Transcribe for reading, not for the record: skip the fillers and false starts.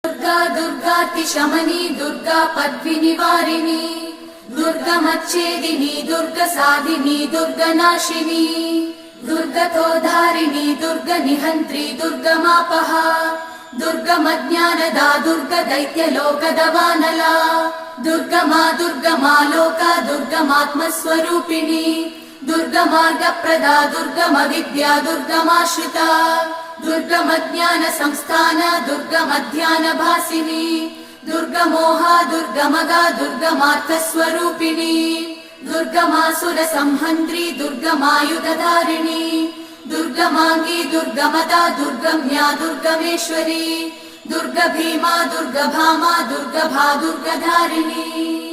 दुर्गा दुर्गातिशमनी दुर्गा पद्विनिवारिणी दुर्गमच्छेदिनी दुर्गसाधिनी दुर्गनाशिनी दुर्गतोधारिणी दुर्गनिहन्त्री दुर्गमापहा दुर्गमज्ञानदा दुर्गदैत्यलोकदवानला दुर्गमा दुर्गमा लोका दुर्गमात्मस्वरूपिणी दुर्गमार्गप्रदा दुर्गमविद्या दुर्गमाश्रिता दुर्गमज्ञान संस्थान दुर्गमध्यानभासिनी दुर्गमोहा दुर्गमगा दुर्गमार्थस्वरूपिणी दुर्गमासुरसंहन्त्री दुर्गमायुधधारिणी दुर्गमाङ्गी दुर्गमदा दुर्गम्या दुर्गमेश्वरी दुर्गभीमा दुर्गभामा दुर्गभा दुर्गधारिणी।